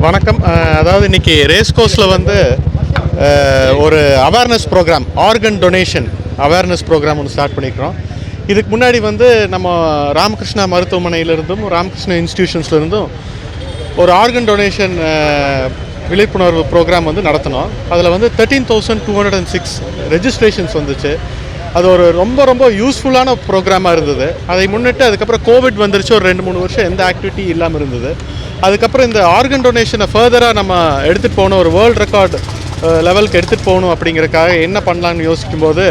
வணக்கம். அதாவது இன்றைக்கி ரேஸ் கோர்ஸில் வந்து ஒரு awareness program, organ donation awareness program ஒன்று ஸ்டார்ட் பண்ணிக்கிறோம். இதுக்கு முன்னாடி வந்து நம்ம ராமகிருஷ்ணா மருத்துவமனையிலிருந்தும் ராமகிருஷ்ணா இன்ஸ்டிடியூஷன்ஸ்லேருந்தும் ஒரு ஆர்கன் டொனேஷன் விழிப்புணர்வு ப்ரோக்ராம் வந்து நடத்தினோம். அதில் வந்து 13,206 ரெஜிஸ்ட்ரேஷன்ஸ் வந்துச்சு. அது ஒரு ரொம்ப யூஸ்ஃபுல்லான ப்ரோக்ராமாக இருந்தது. அதை முன்னிட்டு அதுக்கப்புறம் கோவிட் வந்துருச்சு. ஒரு 2-3 வருஷம் எந்த ஆக்டிவிட்டி இல்லாமல் இருந்தது. அதுக்கப்புறம் இந்த ஆர்கன் டொனேஷனை ஃபர்தராக நம்ம எடுத்துகிட்டு போகணும், ஒரு வேர்ல்டு ரெக்கார்டு லெவலுக்கு எடுத்துகிட்டு போகணும் அப்படிங்கிறக்காக என்ன பண்ணலான்னு யோசிக்கும்போது,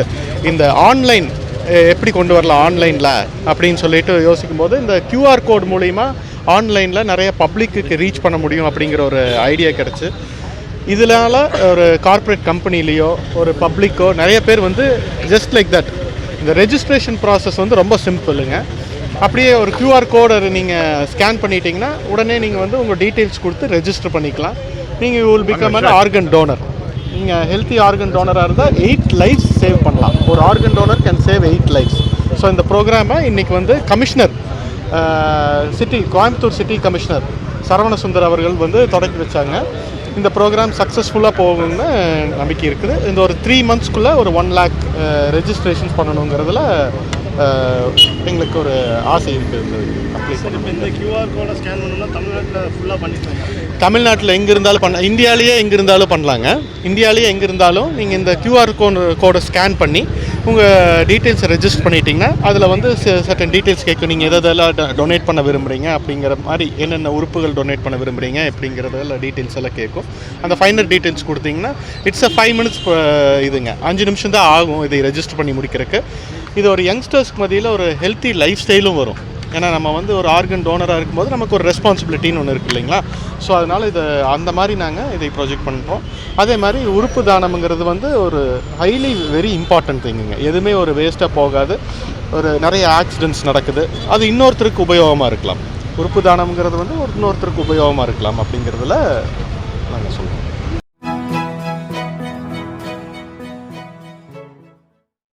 இந்த ஆன்லைன் எப்படி கொண்டு வரலாம் ஆன்லைனில் அப்படின்னு சொல்லிட்டு யோசிக்கும்போது, இந்த QR கோட் மூலிமா ஆன்லைனில் நிறைய பப்ளிக்கு ரீச் பண்ண முடியும் அப்படிங்கிற ஒரு ஐடியா கிடச்சி, இதனால் ஒரு கார்ப்பரேட் கம்பெனிலேயோ ஒரு பப்ளிக்கோ நிறைய பேர் வந்து ஜஸ்ட் லைக் தட் இந்த ரெஜிஸ்ட்ரேஷன் ப்ராசஸ் வந்து ரொம்ப சிம்பிளுங்க. அப்படியே ஒரு QR கோடை நீங்கள் ஸ்கேன் பண்ணிட்டீங்கன்னா உடனே நீங்கள் வந்து உங்கள் டீட்டெயில்ஸ் கொடுத்து ரெஜிஸ்டர் பண்ணிக்கலாம். நீங்கள் you will become an organ donor. நீங்கள் ஹெல்த்தி ஆர்கன் டோனராக இருந்தால் 8 லைஃப்ஸ் சேவ் பண்ணலாம். ஒரு organ donor can save 8 lives. So இந்த ப்ரோக்ராமை இன்றைக்கி வந்து commissioner Coimbatore city commissioner Saravana Sundar அவர்கள் வந்து தொடங்கி வச்சாங்க. இந்த ப்ரோக்ராம் சக்ஸஸ்ஃபுல்லாக போகும்னு நம்பிக்கை இருக்குது. இந்த ஒரு 3 மந்த்ஸ்க்குள்ளே ஒரு 1 lakh ரெஜிஸ்ட்ரேஷன்ஸ் பண்ணணுங்கிறதுல எங்களுக்கு ஒரு ஆசை இருக்குது. இந்த QR கோடை ஸ்கேன் பண்ணணும்னா தமிழ்நாட்டில் ஃபுல்லாக பண்ணிக்கலாம். தமிழ்நாட்டில் எங்கே இருந்தாலும் இந்தியாவிலேயே எங்கே இருந்தாலும் பண்ணலாங்க. இந்தியாவிலேயே எங்கே இருந்தாலும் நீங்கள் இந்த QR கோடை ஸ்கேன் பண்ணி உங்கள் டீட்டெயில்ஸை ரெஜிஸ்டர் பண்ணிட்டீங்கன்னா அதில் வந்து சர்டன் டீட்டெயில்ஸ் கேட்கும். நீங்கள் எதெல்லாம் டொனேட் பண்ண விரும்புகிறீங்க அப்படிங்கிற மாதிரி, என்னென்ன உறுப்புகள் டொனேட் பண்ண விரும்புகிறீங்க அப்படிங்கிறதெல்லாம் டீட்டெயில்ஸ் எல்லாம் கேட்கும். அந்த ஃபைனல் டீட்டெயில்ஸ் கொடுத்தீங்கன்னா இட்ஸ் 5 minutes இதுங்க, 5 நிமிஷம் தான் ஆகும் இதை ரெஜிஸ்டர் பண்ணி முடிக்கிறதுக்கு. இது ஒரு யங்ஸ்டர்ஸ்க்கு மத்தியில் ஒரு ஹெல்த்தி லைஃப் ஸ்டைலும் வரும். ஏன்னா நம்ம வந்து ஒரு ஆர்கன் டோனராக இருக்கும்போது நமக்கு ஒரு ரெஸ்பான்சிபிலிட்டின்னு ஒன்று இருக்குது இல்லைங்களா. ஸோ அதனால் இதை அந்த மாதிரி நாங்கள் இதை ப்ரொஜெக்ட் பண்ணுறோம். அதே மாதிரி உறுப்பு தானம்ங்கிறது வந்து ஒரு ஹைலி வெரி இம்பார்ட்டன்ட் திங்குங்க. எதுவுமே ஒரு வேஸ்ட்டாக போகாது. ஒரு நிறைய ஆக்சிடென்ட்ஸ் நடக்குது, அது இன்னொருத்தருக்கு உபயோகமாக இருக்கலாம். உறுப்பு தானம்ங்கிறது வந்து இன்னொருத்தருக்கு உபயோகமாக இருக்கலாம் அப்படிங்கிறதுல நாங்கள் சொல்கிறோம்.